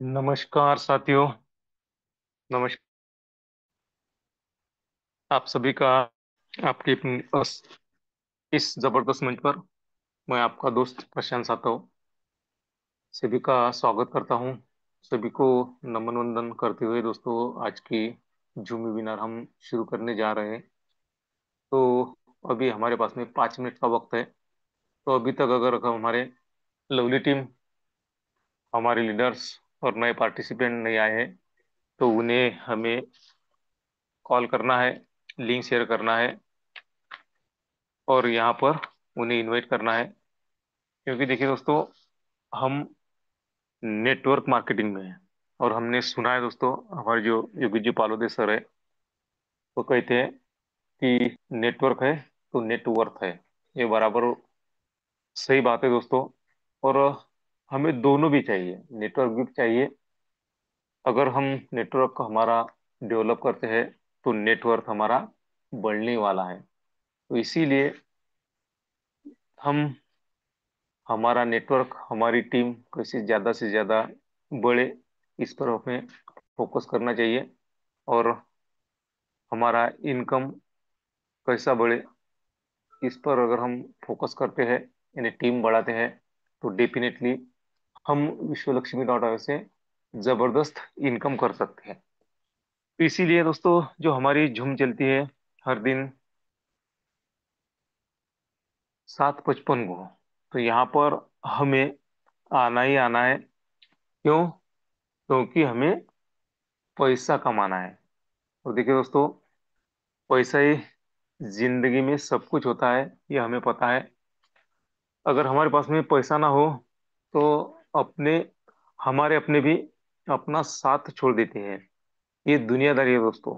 नमस्कार साथियों। नमस्कार आप सभी का आपके इस जबरदस्त मंच पर मैं आपका दोस्त प्रशांत सातव सभी का स्वागत करता हूं। सभी को नमन वंदन करते हुए दोस्तों आज की जूम वेबिनार हम शुरू करने जा रहे हैं। तो अभी हमारे पास में 5 मिनट का वक्त है। तो अभी तक अगर हमारे लवली टीम, हमारे लीडर्स और नए पार्टिसिपेंट नहीं आए हैं तो उन्हें हमें कॉल करना है, लिंक शेयर करना है और यहाँ पर उन्हें इनवाइट करना है। क्योंकि देखिए दोस्तों, हम नेटवर्क मार्केटिंग में हैं और हमने सुना है दोस्तों, हमारे जो योगी जी पालोदे सर है वो कहते हैं कि नेटवर्क है तो नेटवर्थ है। ये बराबर सही बात है दोस्तों। और हमें दोनों भी चाहिए, नेटवर्क भी चाहिए। अगर हम नेटवर्क हमारा डेवलप करते हैं तो नेटवर्क हमारा बढ़ने वाला है। तो इसीलिए हम हमारा नेटवर्क, हमारी टीम कैसे ज्यादा से ज्यादा बढ़े, इस पर हमें फोकस करना चाहिए। और हमारा इनकम कैसा बढ़े, इस पर अगर हम फोकस करते हैं, यानी टीम बढ़ाते हैं, तो डेफिनेटली हम विश्वलक्ष्मी डॉट आयो से जबरदस्त इनकम कर सकते हैं। तो इसीलिए दोस्तों, जो हमारी झूम चलती है हर दिन 7:55 को, तो यहाँ पर हमें आना ही आना है। क्यों? क्योंकि हमें पैसा कमाना है। और देखिए दोस्तों, पैसा ही जिंदगी में सब कुछ होता है, ये हमें पता है। अगर हमारे पास में पैसा ना हो तो अपने हमारे अपने भी अपना साथ छोड़ देते हैं। ये दुनियादारी है दोस्तों।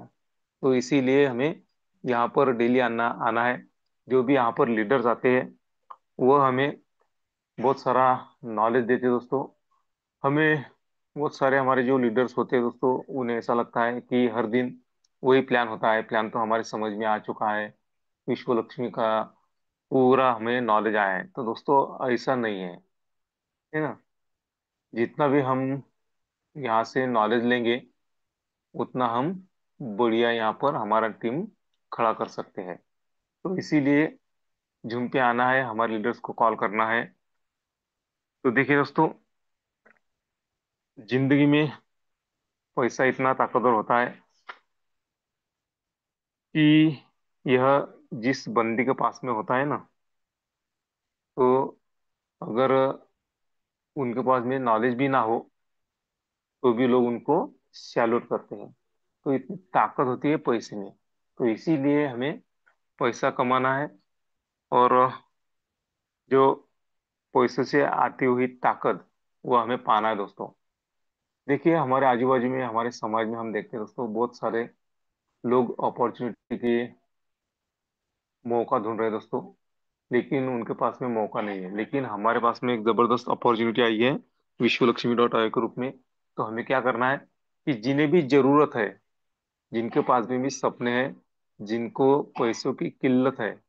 तो इसीलिए हमें यहाँ पर डेली आना आना है। जो भी यहाँ पर लीडर्स आते हैं वो हमें बहुत सारा नॉलेज देते हैं दोस्तों। हमें बहुत सारे हमारे जो लीडर्स होते हैं दोस्तों, उन्हें ऐसा लगता है कि हर दिन वही प्लान होता है। प्लान तो हमारे समझ में आ चुका है, विश्व लक्ष्मी का पूरा हमें नॉलेज आया है। तो दोस्तों ऐसा नहीं है ना। जितना भी हम यहाँ से नॉलेज लेंगे उतना हम बढ़िया यहाँ पर हमारा टीम खड़ा कर सकते हैं। तो इसीलिए झुम पे आना है, हमारे लीडर्स को कॉल करना है। तो देखिए दोस्तों, जिंदगी में पैसा इतना ताकतवर होता है कि यह जिस बंदी के पास में होता है ना, तो अगर उनके पास में नॉलेज भी ना हो तो भी लोग उनको सैल्यूट करते हैं। तो इतनी ताकत होती है पैसे में। तो इसीलिए हमें पैसा कमाना है। और जो पैसे से आती हुई ताकत, वो हमें पाना है दोस्तों। देखिए, हमारे आजू बाजू में, हमारे समाज में हम देखते हैं दोस्तों, बहुत सारे लोग अपॉर्चुनिटी के मौका ढूंढ रहे हैं दोस्तों, लेकिन उनके पास में मौका नहीं है। लेकिन हमारे पास में एक जबरदस्त अपॉर्चुनिटी आई है विश्व लक्ष्मी डॉट आय के रूप में। तो हमें क्या करना है कि जिन्हें भी जरूरत है, जिनके पास में भी सपने हैं, जिनको पैसों की किल्लत है,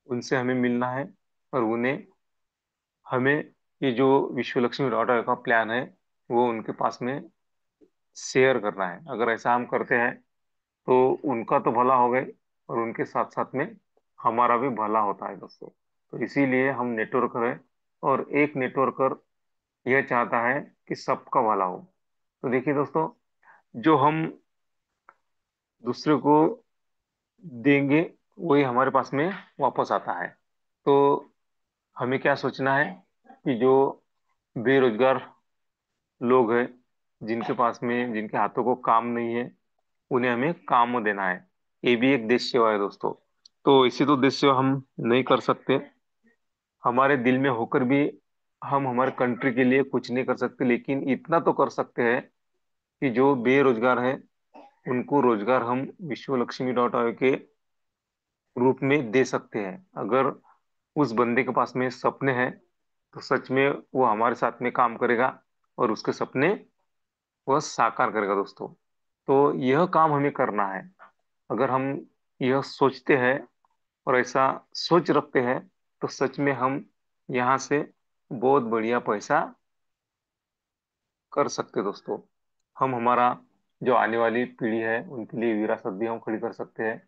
उनसे हमें मिलना है। और उन्हें हमें ये जो विश्व लक्ष्मी डॉट आय का प्लान है वो उनके पास में शेयर करना है। अगर ऐसा हम करते हैं तो उनका तो भला हो गए और उनके साथ साथ में हमारा भी भला होता है दोस्तों। तो इसीलिए हम नेटवर्कर हैं और एक नेटवर्कर यह चाहता है कि सबका भला हो। तो देखिए दोस्तों, जो हम दूसरे को देंगे वही हमारे पास में वापस आता है। तो हमें क्या सोचना है कि जो बेरोजगार लोग हैं, जिनके पास में, जिनके हाथों को काम नहीं है, उन्हें हमें काम देना है। ये भी एक देश सेवा है दोस्तों। तो इसी तो देश सेवा हम नहीं कर सकते, हमारे दिल में होकर भी हम हमारे कंट्री के लिए कुछ नहीं कर सकते। लेकिन इतना तो कर सकते हैं कि जो बेरोजगार है उनको रोजगार हम विश्व लक्ष्मी डॉट आय के रूप में दे सकते हैं। अगर उस बंदे के पास में सपने हैं तो सच में वो हमारे साथ में काम करेगा और उसके सपने वह साकार करेगा दोस्तों। तो यह काम हमें करना है। अगर हम यह सोचते हैं और ऐसा सोच रखते हैं तो सच में हम यहाँ से बहुत बढ़िया पैसा कर सकते दोस्तों। हम हमारा जो आने वाली पीढ़ी है उनके लिए विरासत भी हम खड़ी कर सकते हैं।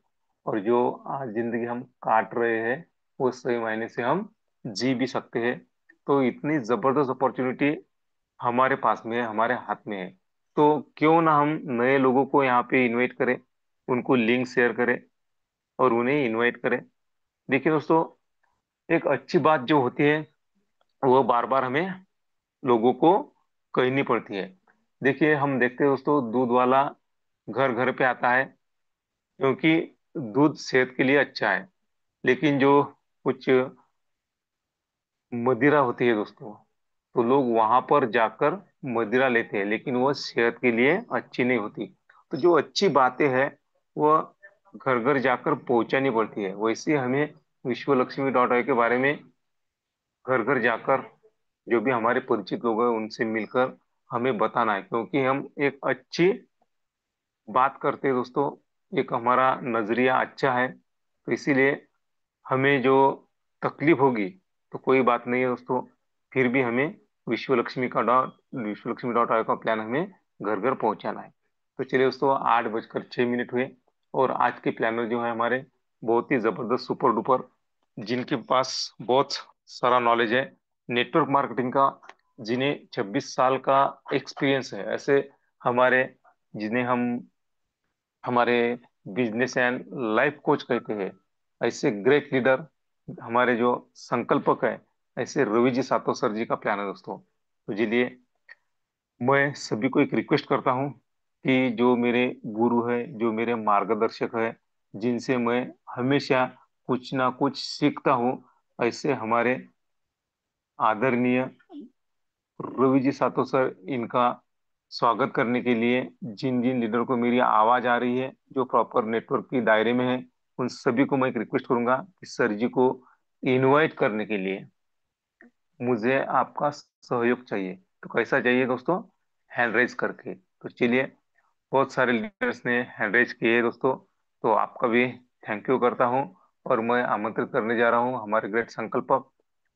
और जो आज जिंदगी हम काट रहे हैं वो सही मायने से हम जी भी सकते हैं। तो इतनी जबरदस्त अपॉर्चुनिटी हमारे पास में है, हमारे हाथ में है। तो क्यों ना हम नए लोगों को यहाँ पे इनवाइट करें, उनको लिंक शेयर करें और उन्हें इनवाइट करें। देखिए दोस्तों, एक अच्छी बात जो होती है वो बार बार हमें लोगों को कहनी पड़ती है। देखिए, हम देखते हैं दोस्तों, दूध वाला घर घर पे आता है क्योंकि दूध सेहत के लिए अच्छा है। लेकिन जो कुछ मदिरा होती है दोस्तों, तो लोग वहां पर जाकर मदिरा लेते हैं, लेकिन वो सेहत के लिए अच्छी नहीं होती। तो जो अच्छी बातें हैं वह घर घर जाकर पहुंचानी पड़ती है। वैसे ही हमें विश्व लक्ष्मी डॉट आई के बारे में घर घर जाकर जो भी हमारे परिचित लोग हैं उनसे मिलकर हमें बताना है, क्योंकि हम एक अच्छी बात करते हैं दोस्तों। एक हमारा नजरिया अच्छा है, तो इसीलिए हमें जो तकलीफ होगी तो कोई बात नहीं है दोस्तों, फिर भी हमें विश्व लक्ष्मी डॉट आई का प्लान हमें घर घर पहुंचाना है। तो चलिए दोस्तों, 8:06 हुए और आज के प्लानर जो है हमारे बहुत ही जबरदस्त सुपर डुपर, जिनके पास बहुत सारा नॉलेज है नेटवर्क मार्केटिंग का, जिन्हें 26 साल का एक्सपीरियंस है, ऐसे हमारे जिन्हें हम हमारे बिजनेस एंड लाइफ कोच कहते हैं, ऐसे ग्रेट लीडर हमारे जो संकल्पक है, ऐसे रवि जी सातो सर जी का प्लान है दोस्तों। तो चलिए, मैं सभी को एक रिक्वेस्ट करता हूँ कि जो मेरे गुरु है, जो मेरे मार्गदर्शक है, जिनसे मैं हमेशा कुछ ना कुछ सीखता हूँ, ऐसे हमारे आदरणीय रवि जी सातो सर, इनका स्वागत करने के लिए जिन जिन लीडर को मेरी आवाज आ रही है, जो प्रॉपर नेटवर्क के दायरे में है, उन सभी को मैं एक रिक्वेस्ट करूंगा कि सर जी को इनवाइट करने के लिए मुझे आपका सहयोग चाहिए। तो कैसा चाहिए दोस्तों? हैंड रेज करके। तो चलिए, बहुत सारे लीडर्स ने हैंड रेज किए हैं दोस्तों, तो आपका भी थैंक यू करता हूँ। और मैं आमंत्रित करने जा रहा हूँ हमारे ग्रेट संकल्पक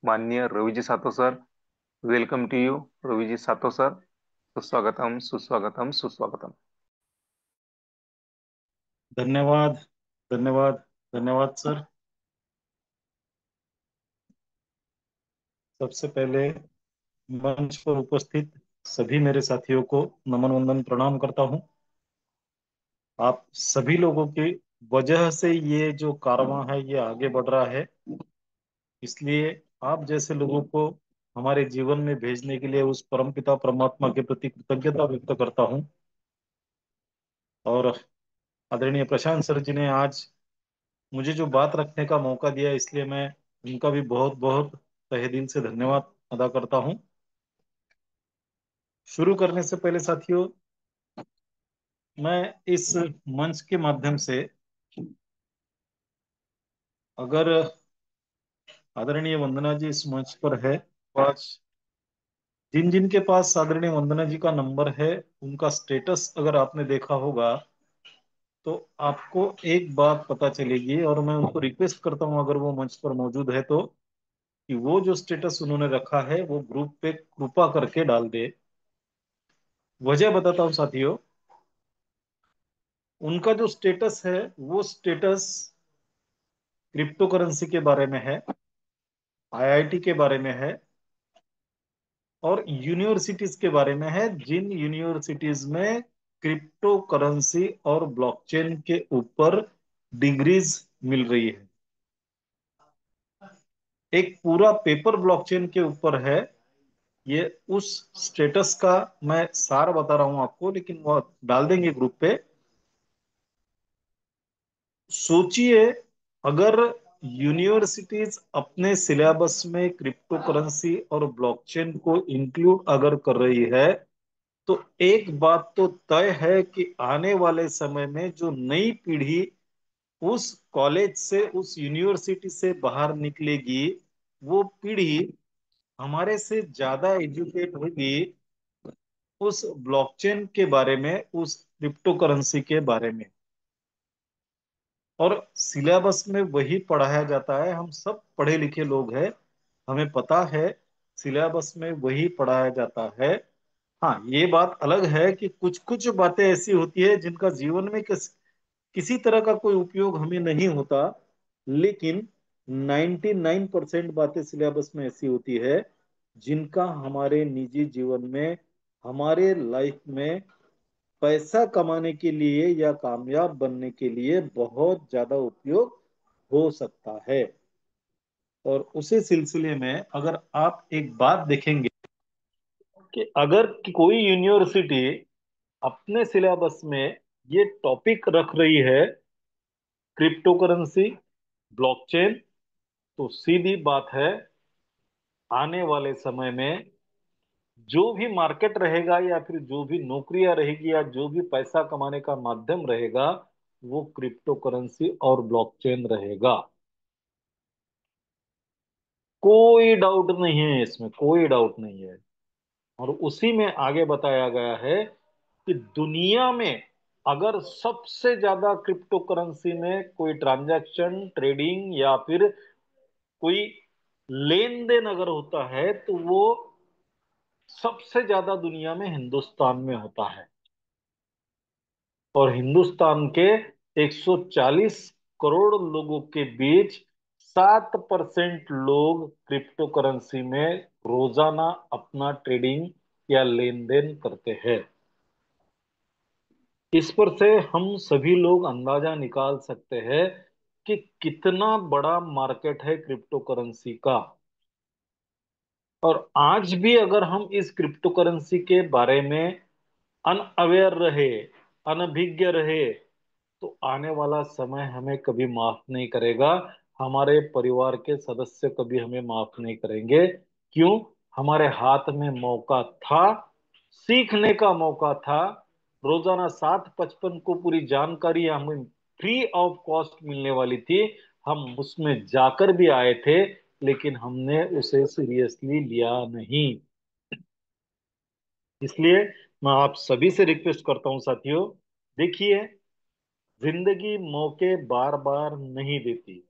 माननीय Ravi ji Sato sir. Welcome to you Ravi ji Sato sir. सुस्वागतम सुस्वागतम सुस्वागतम। धन्यवाद। धन्यवाद। धन्यवाद सर। सबसे पहले मंच पर उपस्थित सभी मेरे साथियों को नमन वंदन प्रणाम करता हूं। आप सभी लोगों की वजह से ये जो कारवां है ये आगे बढ़ रहा है, इसलिए आप जैसे लोगों को हमारे जीवन में भेजने के लिए उस परमपिता परमात्मा के प्रति कृतज्ञता व्यक्त करता हूं। और आदरणीय प्रशांत सर जी ने आज मुझे जो बात रखने का मौका दिया, इसलिए मैं उनका भी बहुत बहुत तहे दिल से धन्यवाद अदा करता हूं। शुरू करने से पहले साथियों, मैं इस मंच के माध्यम से, अगर आदरणीय वंदना जी इस मंच पर है तो आज जिन जिन के पास आदरणीय वंदना जी का नंबर है, उनका स्टेटस अगर आपने देखा होगा तो आपको एक बात पता चलेगी, और मैं उनको रिक्वेस्ट करता हूं अगर वो मंच पर मौजूद है तो, कि वो जो स्टेटस उन्होंने रखा है वो ग्रुप पे कृपा करके डाल दे। वजह बताता हूँ साथियों, उनका जो स्टेटस है वो स्टेटस क्रिप्टो करेंसी के बारे में है, आईआईटी के बारे में है, और यूनिवर्सिटीज के बारे में है, जिन यूनिवर्सिटीज में क्रिप्टो करेंसी और ब्लॉकचेन के ऊपर डिग्रीज मिल रही है। एक पूरा पेपर ब्लॉकचेन के ऊपर है। ये उस स्टेटस का मैं सार बता रहा हूं आपको, लेकिन वो डाल देंगे ग्रुप पे। सोचिए, अगर यूनिवर्सिटीज अपने सिलेबस में क्रिप्टो करेंसी और ब्लॉकचेन को इंक्लूड अगर कर रही है, तो एक बात तो तय है कि आने वाले समय में जो नई पीढ़ी उस कॉलेज से, उस यूनिवर्सिटी से बाहर निकलेगी, वो पीढ़ी हमारे से ज्यादा एजुकेट होगी उस ब्लॉकचेन के बारे में, उस क्रिप्टो करेंसी के बारे में। और सिलेबस में वही पढ़ाया जाता है। हम सब पढ़े लिखे लोग हैं, हमें पता है सिलेबस में वही पढ़ाया जाता है। हाँ, ये बात अलग है कि कुछ कुछ बातें ऐसी होती है जिनका जीवन में किसी तरह का कोई उपयोग हमें नहीं होता, लेकिन 99% बातें सिलेबस में ऐसी होती है जिनका हमारे निजी जीवन में, हमारे लाइफ में पैसा कमाने के लिए या कामयाब बनने के लिए बहुत ज्यादा उपयोग हो सकता है। और उसी सिलसिले में अगर आप एक बात देखेंगे कि अगर कोई यूनिवर्सिटी अपने सिलेबस में ये टॉपिक रख रही है, क्रिप्टो करेंसी, ब्लॉकचेन, तो सीधी बात है, आने वाले समय में जो भी मार्केट रहेगा या फिर जो भी नौकरियां रहेगी या जो भी पैसा कमाने का माध्यम रहेगा, वो क्रिप्टो करेंसी और ब्लॉकचेन रहेगा। कोई डाउट नहीं है इसमें, कोई डाउट नहीं है। और उसी में आगे बताया गया है कि दुनिया में अगर सबसे ज्यादा क्रिप्टो करेंसी में कोई ट्रांजैक्शन, ट्रेडिंग या फिर कोई लेन देन अगर होता है तो वो सबसे ज्यादा दुनिया में हिंदुस्तान में होता है। और हिंदुस्तान के 140 करोड़ लोगों के बीच 7% लोग क्रिप्टो करेंसी में रोजाना अपना ट्रेडिंग या लेन देन करते हैं। इस पर से हम सभी लोग अंदाजा निकाल सकते हैं कि कितना बड़ा मार्केट है क्रिप्टो करेंसी का। और आज भी अगर हम इस क्रिप्टो करेंसी के बारे में अनअवेयर रहे, अनभिज्ञ रहे, तो आने वाला समय हमें कभी माफ नहीं करेगा। हमारे परिवार के सदस्य कभी हमें माफ नहीं करेंगे। क्यों? हमारे हाथ में मौका था, सीखने का मौका था। रोजाना 7:55 को पूरी जानकारी हमें फ्री ऑफ कॉस्ट मिलने वाली थी। हम उसमें जाकर भी आए थे, लेकिन हमने उसे सीरियसली लिया नहीं। इसलिए मैं आप सभी से रिक्वेस्ट करता हूं साथियों, देखिए, जिंदगी मौके बार बार नहीं देती।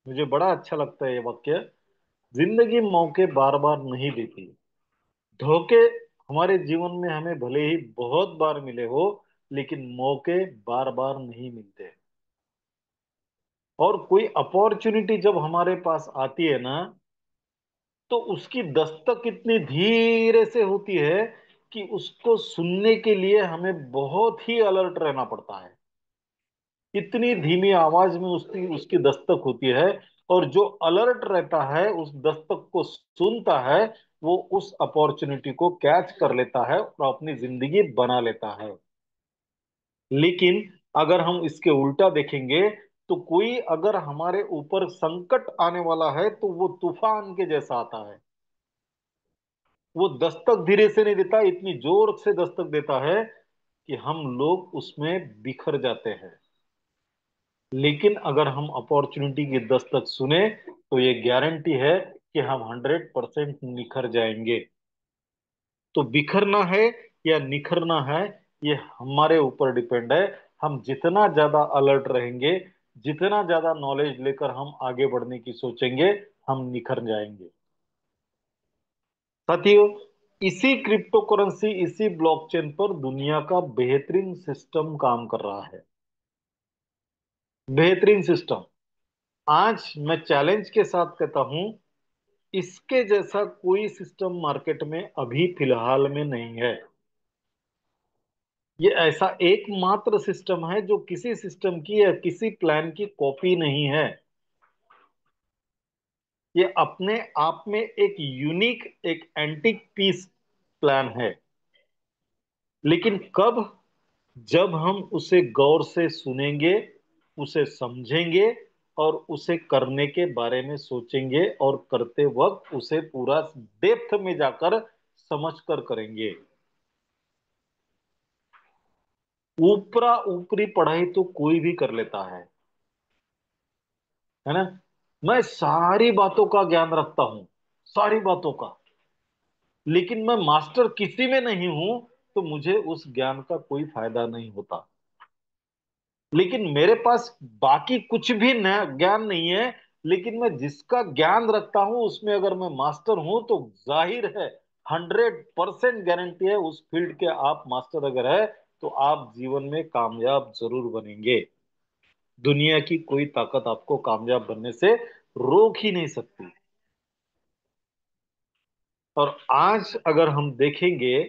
मुझे बड़ा अच्छा लगता है ये वाक्य। जिंदगी मौके बार बार नहीं देती। धोखे हमारे जीवन में हमें भले ही बहुत बार मिले हो, लेकिन मौके बार बार नहीं मिलते। और कोई अपॉर्चुनिटी जब हमारे पास आती है ना, तो उसकी दस्तक इतनी धीरे से होती है कि उसको सुनने के लिए हमें बहुत ही अलर्ट रहना पड़ता है। इतनी धीमी आवाज में उसकी उसकी दस्तक होती है। और जो अलर्ट रहता है उस दस्तक को सुनता है, वो उस अपॉर्चुनिटी को कैच कर लेता है और अपनी जिंदगी बना लेता है। लेकिन अगर हम इसके उल्टा देखेंगे, तो कोई अगर हमारे ऊपर संकट आने वाला है तो वो तूफान के जैसा आता है। वो दस्तक धीरे से नहीं देता, इतनी जोर से दस्तक देता है कि हम लोग उसमें बिखर जाते हैं। लेकिन अगर हम अपॉर्चुनिटी की दस्तक सुने, तो ये गारंटी है कि हम 100% निखर जाएंगे। तो बिखरना है या निखरना है, ये हमारे ऊपर डिपेंड है। हम जितना ज्यादा अलर्ट रहेंगे, जितना ज्यादा नॉलेज लेकर हम आगे बढ़ने की सोचेंगे, हम निखर जाएंगे। साथियों, इसी क्रिप्टो करेंसी, इसी ब्लॉकचेन पर दुनिया का बेहतरीन सिस्टम काम कर रहा है। बेहतरीन सिस्टम। आज मैं चैलेंज के साथ कहता हूं, इसके जैसा कोई सिस्टम मार्केट में अभी फिलहाल में नहीं है। ये ऐसा एकमात्र सिस्टम है जो किसी सिस्टम की या किसी प्लान की कॉपी नहीं है। ये अपने आप में एक यूनिक, एक एंटिक पीस प्लान है। लेकिन कब? जब हम उसे गौर से सुनेंगे, उसे समझेंगे और उसे करने के बारे में सोचेंगे, और करते वक्त उसे पूरा डेप्थ में जाकर समझ कर करेंगे। ऊपरा ऊपरी पढ़ाई तो कोई भी कर लेता है ना। मैं सारी बातों का ज्ञान रखता हूं, सारी बातों का, लेकिन मैं मास्टर किसी में नहीं हूं, तो मुझे उस ज्ञान का कोई फायदा नहीं होता। लेकिन मेरे पास बाकी कुछ भी ज्ञान नहीं है, लेकिन मैं जिसका ज्ञान रखता हूं उसमें अगर मैं मास्टर हूं, तो जाहिर है 100% गारंटी है, उस फील्ड के आप मास्टर अगर है तो आप जीवन में कामयाब जरूर बनेंगे। दुनिया की कोई ताकत आपको कामयाब बनने से रोक ही नहीं सकती। और आज अगर हम देखेंगे,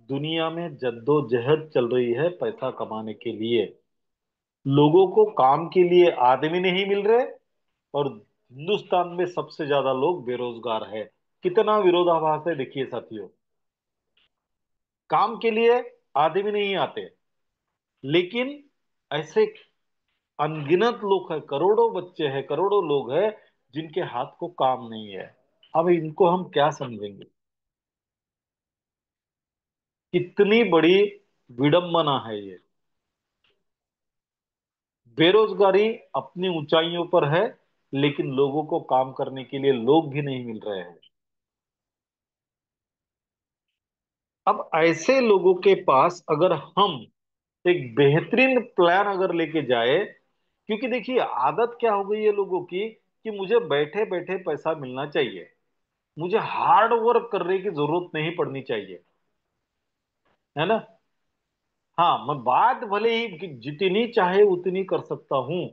दुनिया में जद्दोजहद चल रही है पैसा कमाने के लिए। लोगों को काम के लिए आदमी नहीं मिल रहे, और हिंदुस्तान में सबसे ज्यादा लोग बेरोजगार है। कितना विरोधाभास है देखिए साथियों। काम के लिए आदमी नहीं आते, लेकिन ऐसे अनगिनत लोग हैं, करोड़ों बच्चे हैं, करोड़ों लोग हैं जिनके हाथ को काम नहीं है। अब इनको हम क्या समझेंगे? कितनी बड़ी विडंबना है ये। बेरोजगारी अपनी ऊंचाइयों पर है, लेकिन लोगों को काम करने के लिए लोग भी नहीं मिल रहे हैं। अब ऐसे लोगों के पास अगर हम एक बेहतरीन प्लान अगर लेके जाए, क्योंकि देखिए आदत क्या हो गई है लोगों की कि मुझे बैठे बैठे पैसा मिलना चाहिए, मुझे हार्ड वर्क करने की जरूरत नहीं पड़नी चाहिए, है ना। हाँ, मैं बात भले ही कि जितनी चाहे उतनी कर सकता हूं,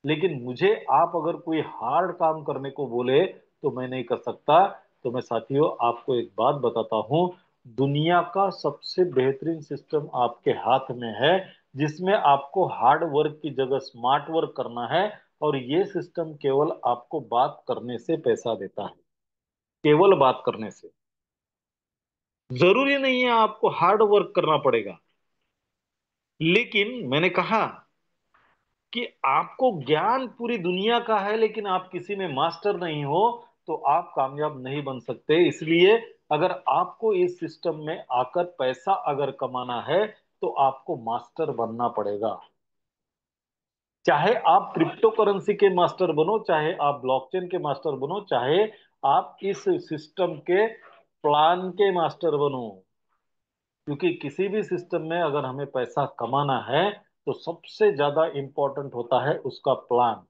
लेकिन मुझे आप अगर कोई हार्ड काम करने को बोले तो मैं नहीं कर सकता। तो मैं साथियों आपको एक बात बताता हूं, दुनिया का सबसे बेहतरीन सिस्टम आपके हाथ में है, जिसमें आपको हार्ड वर्क की जगह स्मार्ट वर्क करना है। और ये सिस्टम केवल आपको बात करने से पैसा देता है, केवल बात करने से। जरूरी नहीं है आपको हार्ड वर्क करना पड़ेगा। लेकिन मैंने कहा कि आपको ज्ञान पूरी दुनिया का है, लेकिन आप किसी में मास्टर नहीं हो, तो आप कामयाब नहीं बन सकते। इसलिए अगर आपको इस सिस्टम में आकर पैसा अगर कमाना है, तो आपको मास्टर बनना पड़ेगा। चाहे आप क्रिप्टो करेंसी के मास्टर बनो, चाहे आप ब्लॉकचेन के मास्टर बनो, चाहे आप इस सिस्टम के प्लान के मास्टर बनो। क्योंकि किसी भी सिस्टम में अगर हमें पैसा कमाना है, तो सबसे ज्यादा इंपॉर्टेंट होता है उसका प्लान।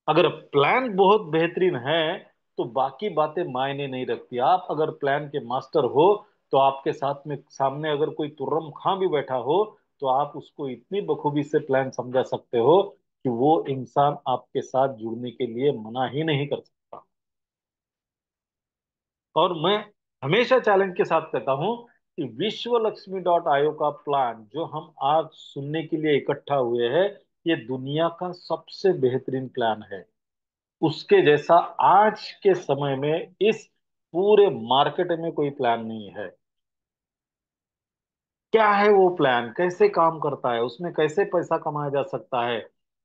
अगर प्लान बहुत बेहतरीन है, तो बाकी बातें मायने नहीं रखती। आप अगर प्लान के मास्टर हो, तो आपके साथ में सामने अगर कोई तुर्रम खां भी बैठा हो, तो आप उसको इतनी बखूबी से प्लान समझा सकते हो कि वो इंसान आपके साथ जुड़ने के लिए मना ही नहीं कर सकता। और मैं हमेशा चैलेंज के साथ कहता हूं कि विश्व लक्ष्मी डॉट आयोग का प्लान जो हम आज सुनने के लिए इकट्ठा हुए हैं, ये दुनिया का सबसे बेहतरीन प्लान है। उसके जैसा आज के समय में इस पूरे मार्केट में कोई प्लान नहीं है। क्या है वो प्लान, कैसे काम करता है, उसमें कैसे पैसा कमाया जा सकता है,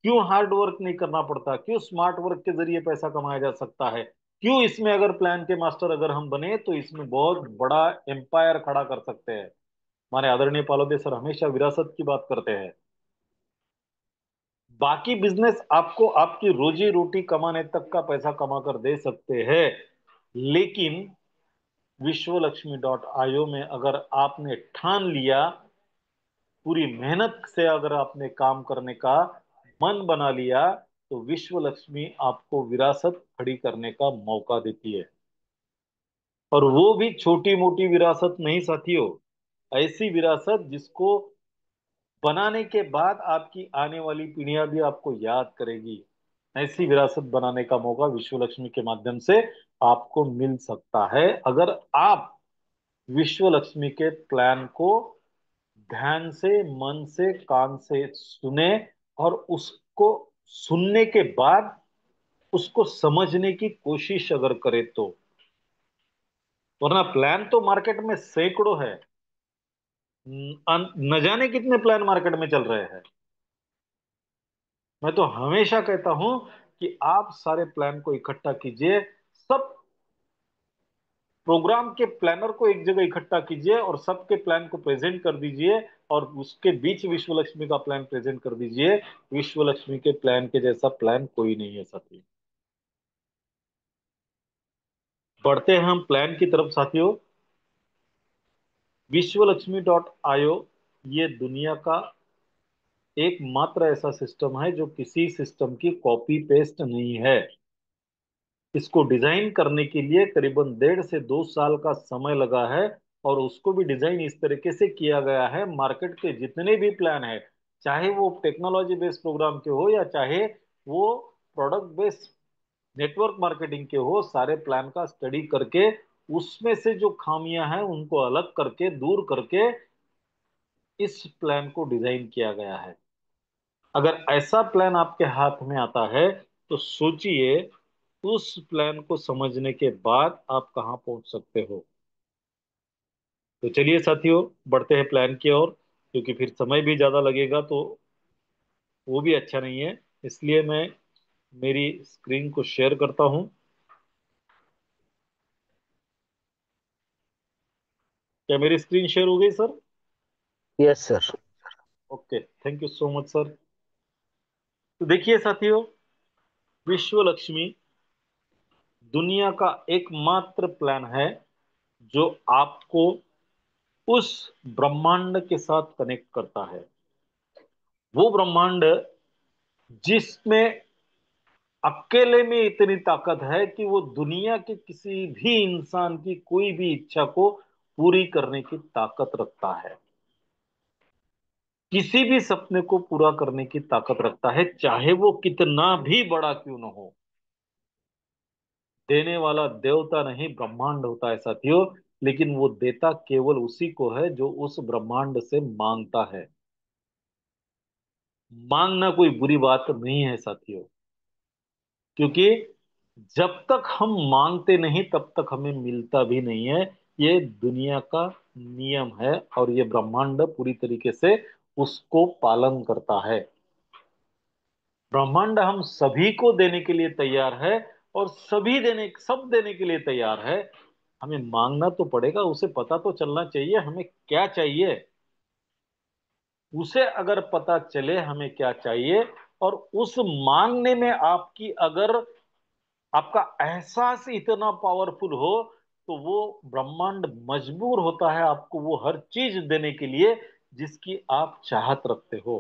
क्यों हार्ड वर्क नहीं करना पड़ता, क्यों स्मार्ट वर्क के जरिए पैसा कमाया जा सकता है, क्यों इसमें अगर प्लान के मास्टर अगर हम बने तो इसमें बहुत बड़ा एम्पायर खड़ा कर सकते हैं। हमारे आदरणीय पालोदे सर हमेशा विरासत की बात करते हैं। बाकी बिजनेस आपको आपकी रोजी रोटी कमाने तक का पैसा कमा कर दे सकते हैं, लेकिन विश्व लक्ष्मी डॉट आईओ में अगर आपने ठान लिया, पूरी मेहनत से अगर आपने काम करने का मन बना लिया, तो विश्व लक्ष्मी आपको विरासत खड़ी करने का मौका देती है। और वो भी छोटी मोटी विरासत नहीं साथियों, ऐसी विरासत जिसको बनाने के बाद आपकी आने वाली पीढ़ियां भी आपको याद करेगी। ऐसी विरासत बनाने का मौका विश्व लक्ष्मी के माध्यम से आपको मिल सकता है, अगर आप विश्व लक्ष्मी के प्लान को ध्यान से, मन से, कान से सुने, और उसको सुनने के बाद उसको समझने की कोशिश अगर करे तो। वरना प्लान तो मार्केट में सैकड़ों है, न जाने कितने प्लान मार्केट में चल रहे हैं। मैं तो हमेशा कहता हूं कि आप सारे प्लान को इकट्ठा कीजिए, सब प्रोग्राम के प्लानर को एक जगह इकट्ठा कीजिए और सबके प्लान को प्रेजेंट कर दीजिए, और उसके बीच विश्व लक्ष्मी का प्लान प्रेजेंट कर दीजिए। विश्व लक्ष्मी के प्लान के जैसा प्लान कोई नहीं है साथी। बढ़ते हैं हम प्लान की तरफ साथियों। विश्व लक्ष्मी डॉट आईओ ये दुनिया का एकमात्र ऐसा सिस्टम है जो किसी सिस्टम की कॉपी पेस्ट नहीं है। इसको डिजाइन करने के लिए करीबन 1.5 से 2 साल का समय लगा है। और उसको भी डिजाइन इस तरीके से किया गया है, मार्केट के जितने भी प्लान है, चाहे वो टेक्नोलॉजी बेस्ड प्रोग्राम के हो या चाहे वो प्रोडक्ट बेस्ड नेटवर्क मार्केटिंग के हो, सारे प्लान का स्टडी करके उसमें से जो खामियां हैं उनको अलग करके दूर करके इस प्लान को डिजाइन किया गया है। अगर ऐसा प्लान आपके हाथ में आता है तो सोचिए उस प्लान को समझने के बाद आप कहां पहुंच सकते हो। तो चलिए साथियों, बढ़ते हैं प्लान की ओर, क्योंकि फिर समय भी ज्यादा लगेगा तो वो भी अच्छा नहीं है। इसलिए मैं मेरी स्क्रीन को शेयर करता हूं। क्या मेरी स्क्रीन शेयर हो गई sir? Yes sir. Okay, thank you so much sir. तो देखिए साथियों, विश्व लक्ष्मी दुनिया का एकमात्र प्लान है जो आपको उस ब्रह्मांड के साथ कनेक्ट करता है। वो ब्रह्मांड जिसमें अकेले में इतनी ताकत है कि वो दुनिया के किसी भी इंसान की कोई भी इच्छा को पूरी करने की ताकत रखता है, किसी भी सपने को पूरा करने की ताकत रखता है, चाहे वो कितना भी बड़ा क्यों न हो। देने वाला देवता नहीं ब्रह्मांड होता है साथियों, लेकिन वो देता केवल उसी को है जो उस ब्रह्मांड से मांगता है। मांगना कोई बुरी बात नहीं है साथियों, क्योंकि जब तक हम मांगते नहीं तब तक हमें मिलता भी नहीं है। ये दुनिया का नियम है और ये ब्रह्मांड पूरी तरीके से उसको पालन करता है। ब्रह्मांड हम सभी को देने के लिए तैयार है और सब देने के लिए तैयार है। हमें मांगना तो पड़ेगा, उसे पता तो चलना चाहिए हमें क्या चाहिए। उसे अगर पता चले हमें क्या चाहिए और उस मांगने में आपकी अगर आपका एहसास इतना पावरफुल हो, तो वो ब्रह्मांड मजबूर होता है आपको वो हर चीज देने के लिए जिसकी आप चाहत रखते हो।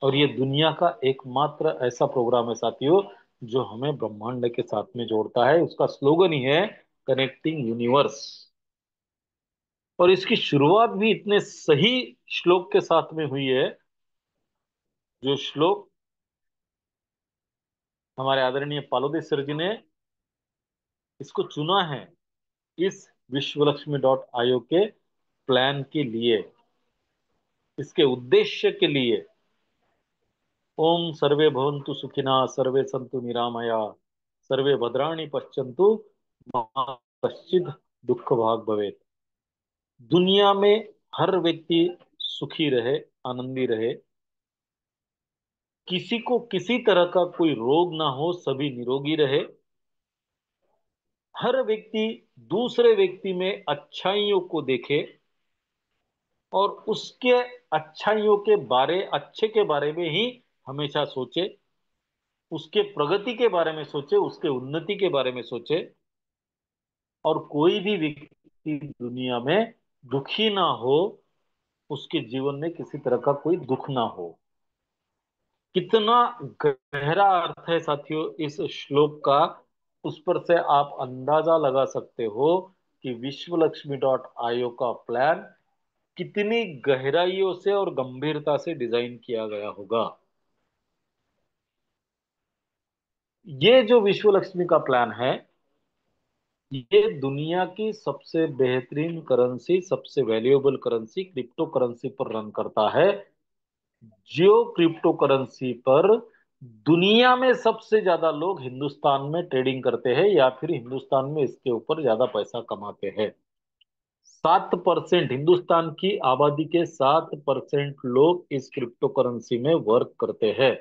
और ये दुनिया का एकमात्र ऐसा प्रोग्राम है साथियों जो हमें ब्रह्मांड के साथ में जोड़ता है। उसका स्लोगन ही है कनेक्टिंग यूनिवर्स। और इसकी शुरुआत भी इतने सही श्लोक के साथ में हुई है, जो श्लोक हमारे आदरणीय पालोदी सर जी ने इसको चुना है इस विश्वलक्ष्मी के प्लान के लिए, इसके उद्देश्य के लिए। ओम सर्वे भवन्तु सुखिना सर्वे सन्तु निरामया सर्वे भद्राणि पश्यन्तु मा कश्चित् दुख भाग भवेत्। दुनिया में हर व्यक्ति सुखी रहे, आनंदी रहे, किसी को किसी तरह का कोई रोग ना हो, सभी निरोगी रहे। हर व्यक्ति दूसरे व्यक्ति में अच्छाइयों को देखे और उसके अच्छे के बारे में ही हमेशा सोचे, उसके प्रगति के बारे में सोचे, उसके उन्नति के बारे में सोचे। और कोई भी व्यक्ति दुनिया में दुखी ना हो, उसके जीवन में किसी तरह का कोई दुख ना हो। कितना गहरा अर्थ है साथियों इस श्लोक का, उस पर से आप अंदाजा लगा सकते हो कि विश्वलक्ष्मी का प्लान कितनी गहराइयों से और गंभीरता से डिजाइन किया गया होगा। ये जो विश्व लक्ष्मी का प्लान है, ये दुनिया की सबसे बेहतरीन करेंसी, सबसे वैल्यूएबल करेंसी क्रिप्टो करेंसी पर रन करता है। जो क्रिप्टो करेंसी पर दुनिया में सबसे ज्यादा लोग हिंदुस्तान में ट्रेडिंग करते हैं या फिर हिंदुस्तान में इसके ऊपर ज्यादा पैसा कमाते हैं। 7%, हिंदुस्तान की आबादी के 7% लोग इस क्रिप्टो करेंसी में वर्क करते हैं।